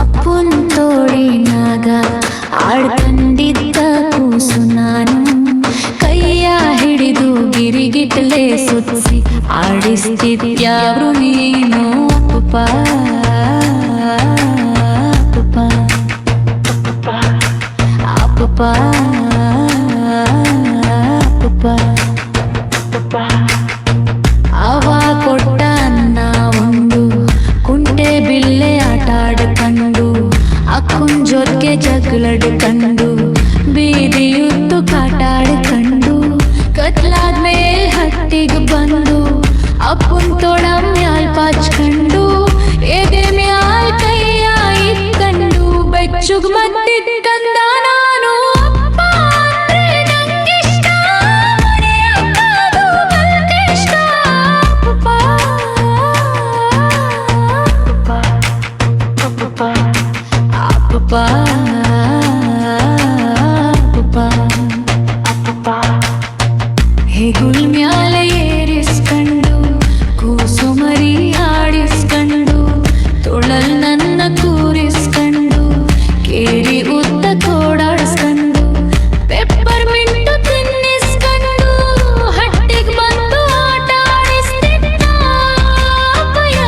ಅಪ್ಪನ ತೋಳಿನಾಗ ಆಡ್ಕಂಡಿದ್ದ ಕೂಸು ನಾನು, ಕೈಯ ಹಿಡಿದು ಗಿರಿಗಿಟ್ಲೆ ಸುತ್ತಿಸಿ ಆಡಿಸ್ತಿದ್ಯಾವ್ರು ನೀನು ಅಪ್ಪುಪ. ಅವ ಕೊಟ್ಟ ಅನ್ನ ಒಂದು ಕುಂಟೆ ಬಿಲ್ಲೆ ಆಟ ಆಡ್ಕಂಡು, ಅಕ್ಕನ್ ಜೊತೆಗೆ ಜಗಳಾಡ್ಕಂಡು, ಬೀದಿಯುತ್ತು ಕಾಟಾಡ್ಕಂಡು, ಕತ್ಲಾದ್ಮೇಲೆ ಹಟ್ಟಿಗೆ ಬಂದು ಅಪ್ಪನ್ ತೋಳ ಮ್ಯಾಲ್ ಪಾಚ್ಕಂಡು, ಎದೆ ಮ್ಯಾಲ್ ಕೈಯ ಇಟ್ಕಂಡು ಬೆಚ್ಚುಗ್ ಮತ್ತಿದ್ಕಂದ ನಾನು. ಹೆಗುಲ್ ಮ್ಯಾಲೆ ಏರಿಸ್ಕಂಡು, ಕೂಸು ಮರಿ ಆಡಿಸ್ಕಂಡು, ತೊಳಲ್ ನನ್ನ ಕೂರಿಸ್ಕಂಡು, ಕೇರಿ ಉದ್ದ ತೋಡಾಡಿಸ್ಕಂಡು, ಪೆಪ್ಪರ್ ಮಿಂಟು ತಿನ್ನಿಸ್ಕಂಡು, ಹಟ್ಟಿಗ್ ಬಂದು ಆಟ ಆಡಿಸ್ತಿದ್ದ ಅಪ್ಪಯ್ಯ.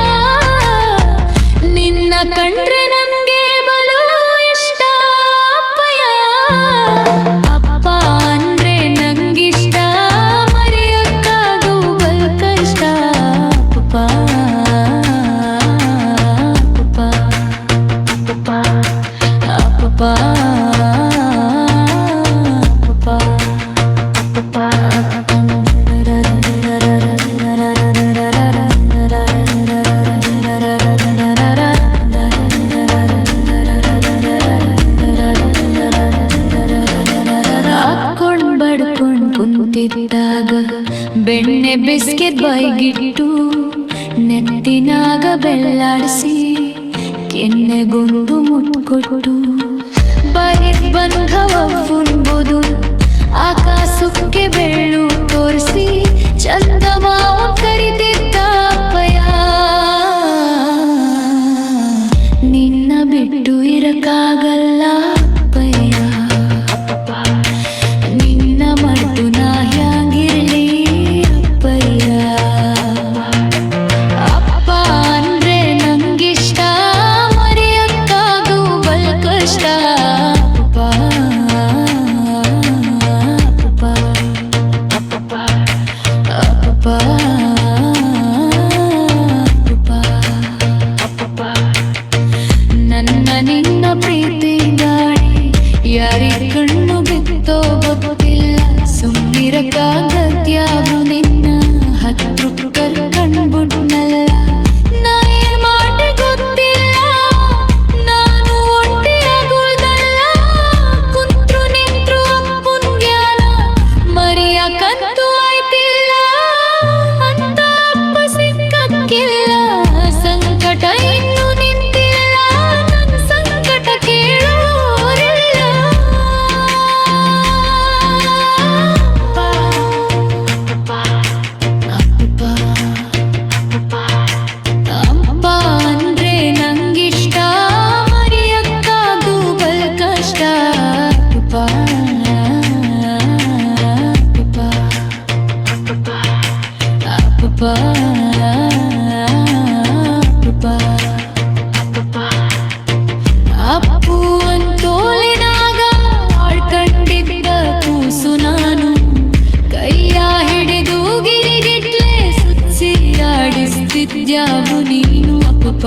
ನಿನ್ನ ಕಂಡ್ರೆ ನಮ್ಗೆ ಬಲು ಇಷ್ಟ ಅಪ್ಪಯ್ಯ. ಅಪ್ಪ ಅಂದ್ರೆ ನಂಗಿಷ್ಟ, ಮರೆಯಕ್ಕಾಗೂ ಬಲು ಕಷ್ಟ ಅಪ್ಪ. ಹಾಕೊಂಡ್ ಬಡ್ಕೊಂಡ್ ಕುಂತಿದ್ದಾಗ ಬೆಣ್ಣೆ ಬಿಸ್ಕೆಟ್ ಬೈಗಿಟ್ಟು, ನೆತ್ತಿನಾಗ ಬೆಳ್ಳಾಡಿಸಿ ಕೆನ್ನೆಗೊಂದು ಮುಟ್ಕೊಟ್ಟು, ಬರಿದ್ ಬಂಧವನ್ಬೋದು ಆಕಾಶಕ್ಕೆ ಬೆಳ್ಳು ತೋರಿಸಿ ಚಂದಮಾವ ಕರಿತಿದ್ದ ಅಪ್ಪಯ್ಯ. ನಿನ್ನ ಬಿಟ್ಟು ಇರಕ್ಕಾಗಲ್ಲ ಅಪ್ಪಯ್ಯ, ನಿನ್ನ ಮರೆತು ನಾ ಹ್ಯಾಂಗಿರ್ಲಿ ಅಪ್ಪಯ್ಯ. ಅಪ್ಪ ಅಂದ್ರೆ ನಂಗಿಷ್ಟ, ಮರೆಯಕ್ಕಾಗೂ ಬಲ್ ಕಷ್ಟ ಅಪ್ಪ. ನನ್ನ ನಿನ್ನ ಪ್ರೀತಿ ಗಾಡಿ ಯಾರಿಗ್ ಕಣ್ಣು ಬಿತ್ತೋ ಗೊತ್ತಿಲ್ಲ, ಸುಮ್ಮಿರಕ್ಕಾಗತ್ಯಾವ್ರು ನಿನ್ನ ಹತ್ತು ಕಣ್ಬಿಟ್ನಲ್ಲ. ನಾ ಏನ್ ಮಾಡಿ ಗೊತ್ತಿಲ್ಲ, ನಾನು ಒಟ್ಟಿಯಾಗುವುದಲ್ಲ, ಕುಂತ್ರು ನಿಂತ್ರು ಅಪ್ಪನ್ ಜ್ಞಾನ ಮರಿಯಕಂತೂ ಆಯ್ತಿಲ್ಲ ಅಂತ ಅಪ್ಪ ಸಿಕ್ಕಕ್ಕಿಲ್ಲ. ಸಂಕಟ ಇನ್ನು ನಿಂತಿಲ್ಲ, ನನ್ನ ಸಂಕಟ ಕೇಳೋರಿಲ್ಲ. ಅಪ್ಪ ಅಂದ್ರೆ ನಂಗಿಷ್ಟ, ಮರೆಯಕ್ಕಾಗೂ ಬಲ್ ಕಷ್ಟ ಅಪ್ಪ. ಅಪ್ಪು ಅಂತೋಳಿನಾಗ ಆಡ್ಕಂಡಿದ್ದ ಕೂಸು ನಾನು, ಕೈಯ ಹಿಡಿದು ಗಿರಿಗಿಟ್ಲೆ ಸುತ್ಸಿ ಆಡಿಸ್ತಿದ್ಯಾವು ನೀನು ಅಪ್ಪ.